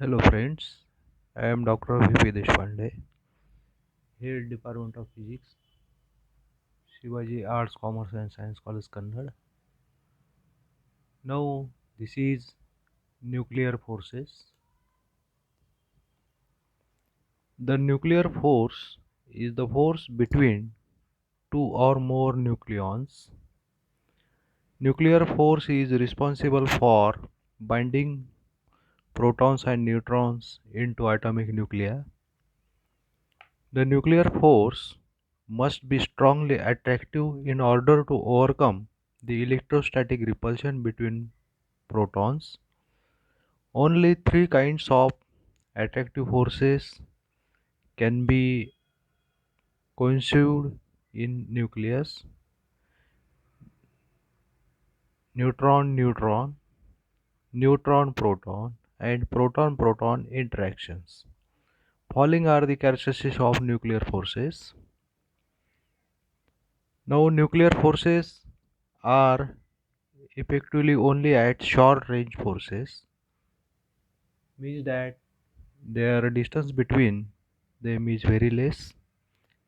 Hello friends, I am Dr. V.P. Deshpande, Head Department of Physics, Shivaji Arts, Commerce and Science College, Kannada. Now this is nuclear forces. The nuclear force is the force between two or more nucleons. Nuclear force is responsible for binding protons and neutrons into atomic nuclei. The nuclear force must be strongly attractive in order to overcome the electrostatic repulsion between protons. Only three kinds of attractive forces can be conceived in nucleus: neutron neutron, neutron proton, and proton proton interactions. Following are the characteristics of nuclear forces. Now, nuclear forces are effectively only at short range forces, means that their distance between them is very less,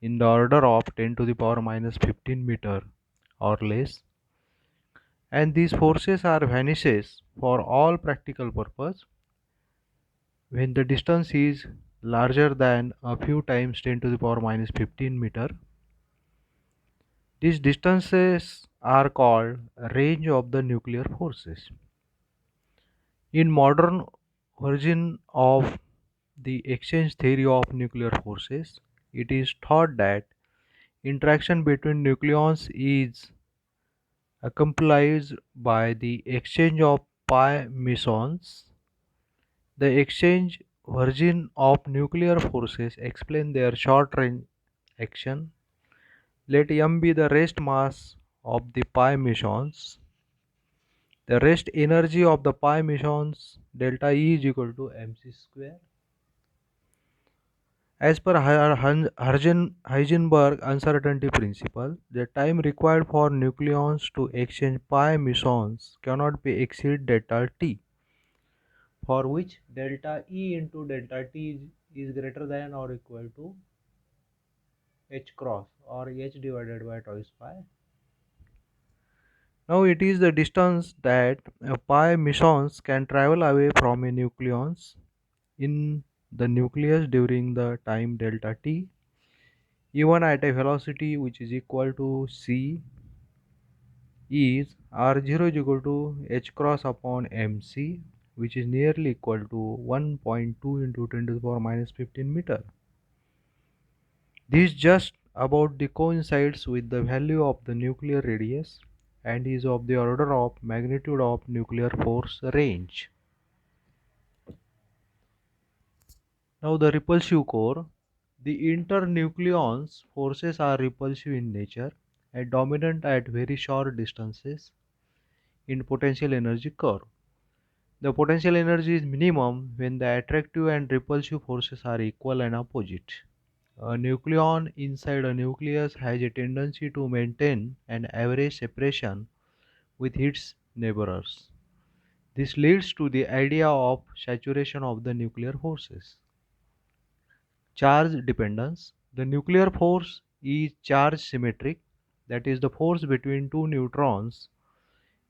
in the order of 10 to the power minus 15 meter or less, and these forces are vanishes for all practical purpose when the distance is larger than a few times 10 to the power minus 15 meter. These distances are called range of the nuclear forces. In modern version of the exchange theory of nuclear forces, it is thought that interaction between nucleons is accompanied by the exchange of pi mesons. The exchange version of nuclear forces explain their short range action. Let m be the rest mass of the pi mesons. The rest energy of the pi mesons delta E is equal to mc square. As per Heisenberg uncertainty principle, the time required for nucleons to exchange pi mesons cannot be exceed delta t, for which delta E into delta t is greater than or equal to h cross or h divided by tau pi. Now it is the distance that a pi mesons can travel away from a nucleons in the nucleus during the time delta t, even at a velocity which is equal to c, is r0 is equal to h cross upon mc, which is nearly equal to 1.2 into 10 to the power minus 15 meter. This just about the coincides with the value of the nuclear radius and is of the order of magnitude of nuclear force range. Now the repulsive core. The internucleons forces are repulsive in nature and dominant at very short distances in potential energy curve. The potential energy is minimum when the attractive and repulsive forces are equal and opposite. A nucleon inside a nucleus has a tendency to maintain an average separation with its neighbors. This leads to the idea of saturation of the nuclear forces. Charge dependence. The nuclear force is charge symmetric, that is, the force between two neutrons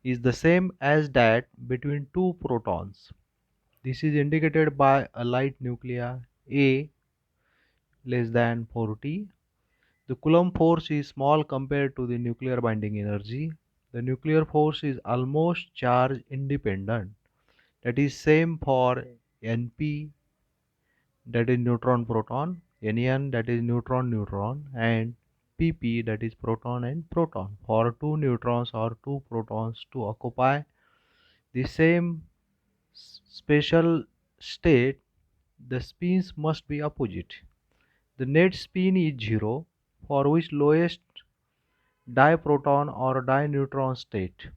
is the same as that between two protons. This is indicated by a light nuclei A less than 40. The Coulomb force is small compared to the nuclear binding energy. The nuclear force is almost charge independent. That is same for Np, that is neutron proton, Nen, that is neutron neutron, and Pp, that is proton and proton. For two neutrons or two protons to occupy the same special state, the spins must be opposite. The net spin is zero for which lowest diproton or dineutron state.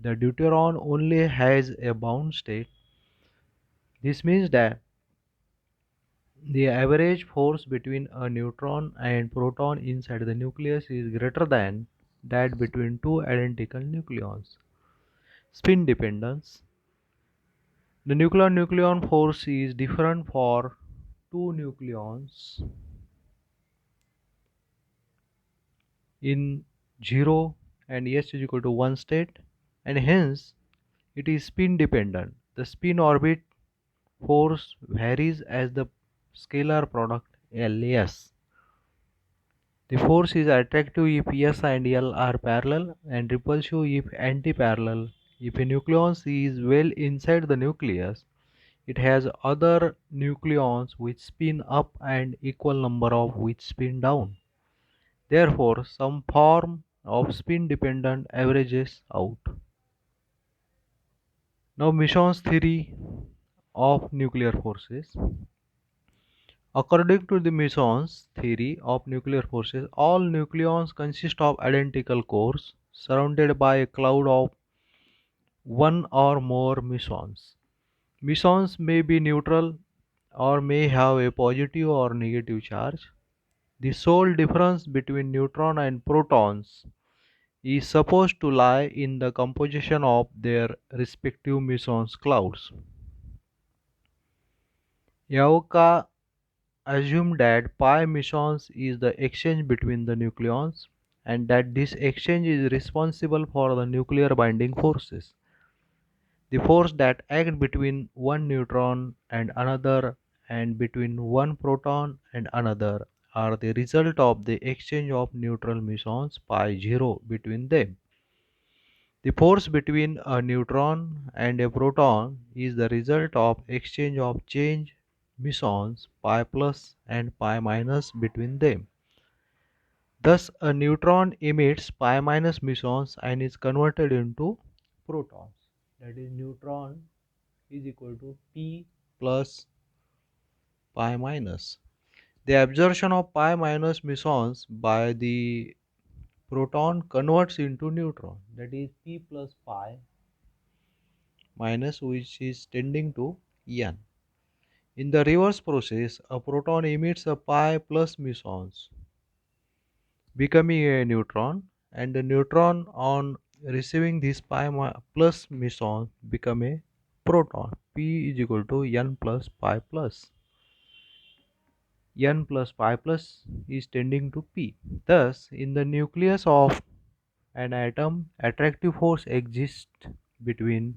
The deuteron only has a bound state. This means that the average force between a neutron and proton inside the nucleus is greater than that between two identical nucleons. Spin dependence. The nuclear nucleon force is different for two nucleons in 0 and s is equal to 1 state, and hence it is spin dependent. The spin orbit force varies as the scalar product Ls. The force is attractive if S and L are parallel and repulsive if antiparallel. If a nucleon is well inside the nucleus, it has other nucleons which spin up and equal number of which spin down. Therefore, some form of spin dependent averages out. Now, Mison's theory of nuclear forces. According to the Mison's theory of nuclear forces, all nucleons consist of identical cores surrounded by a cloud of one or more mesons. Mesons may be neutral or may have a positive or negative charge. The sole difference between neutron and protons is supposed to lie in the composition of their respective mesons clouds. Yaoka assumed that pi mesons is the exchange between the nucleons and that this exchange is responsible for the nuclear binding forces. The force that act between one neutron and another and between one proton and another are the result of the exchange of neutral mesons pi 0 between them. The force between a neutron and a proton is the result of exchange of change mesons pi plus and pi minus between them. Thus, a neutron emits pi minus mesons and is converted into protons. That is, neutron is equal to p plus pi minus. The absorption of pi minus mesons by the proton converts into neutron. That is, p plus pi minus, which is tending to n. In the reverse process, a proton emits a pi plus mesons, becoming a neutron, and the neutron on receiving this plus meson become a proton. P is equal to n plus pi plus. N plus pi plus is tending to p. Thus, in the nucleus of an atom, attractive force exists between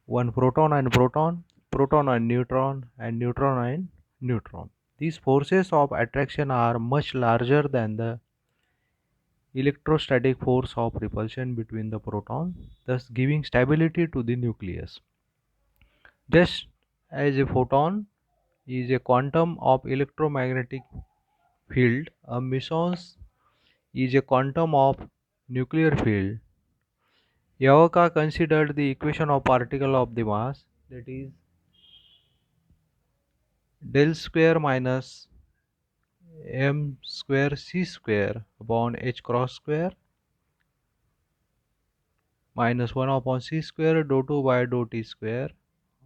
one proton and proton, proton and neutron and neutron. These forces of attraction are much larger than the electrostatic force of repulsion between the protons, thus giving stability to the nucleus. Just as a photon is a quantum of electromagnetic field, a meson is a quantum of nuclear field. Yaoka considered the equation of particle of the mass, that is del square minus m square c square upon h cross square minus 1 upon c square dou 2 by dou t square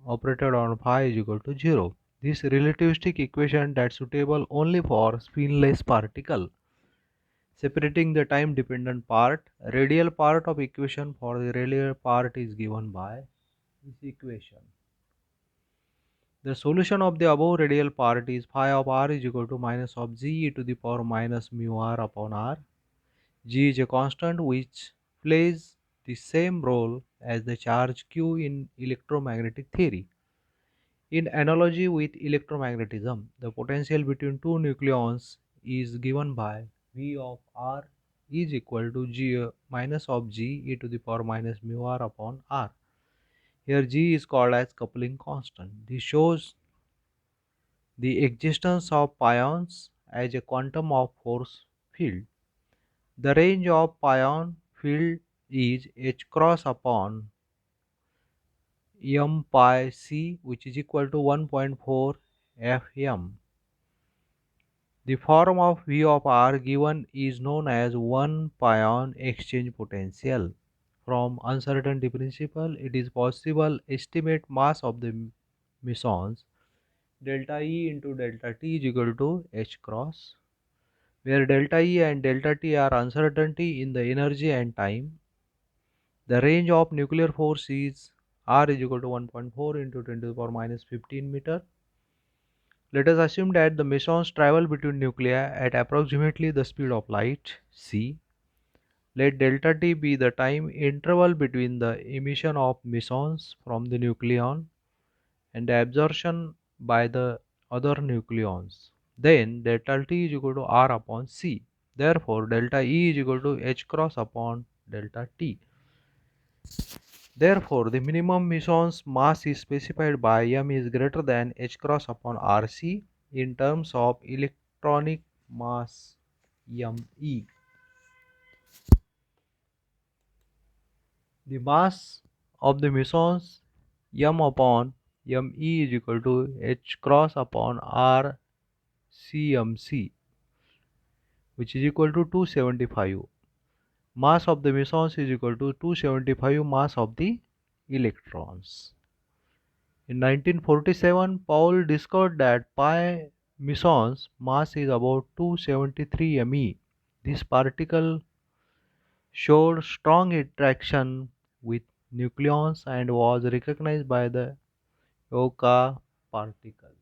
operated on phi is equal to 0. This relativistic equation that suitable only for spinless particle. Separating the time dependent part, radial part of equation for the radial part is given by this equation. The solution of the above radial part is phi of r is equal to minus of g e to the power minus mu r upon r. G is a constant which plays the same role as the charge q in electromagnetic theory. In analogy with electromagnetism, the potential between two nucleons is given by V of r is equal to g minus of g e to the power minus mu r upon r. Here g is called as coupling constant. This shows the existence of pions as a quantum of force field. The range of pion field is h cross upon m pi c, which is equal to 1.4 fm. The form of V of r given is known as one pion exchange potential. From uncertainty principle, it is possible estimate mass of the mesons delta E into delta T is equal to h cross, where delta E and delta T are uncertainty in the energy and time. The range of nuclear force is R is equal to 1.4 into 10 to the power minus 15 meter. Let us assume that the mesons travel between nuclei at approximately the speed of light, c. Let delta t be the time interval between the emission of mesons from the nucleon and the absorption by the other nucleons. Then delta t is equal to R upon C. Therefore, delta E is equal to H cross upon delta T. Therefore, the minimum meson's mass is specified by m is greater than H cross upon Rc in terms of electronic mass me. The mass of the mesons m upon me is equal to H cross upon R CMC, which is equal to 275. Mass of the mesons is equal to 275 mass of the electrons. In 1947, Paul discovered that pi mesons mass is about 273 me. This particle showed strong interaction with nucleons and was recognized by the Yoka particle.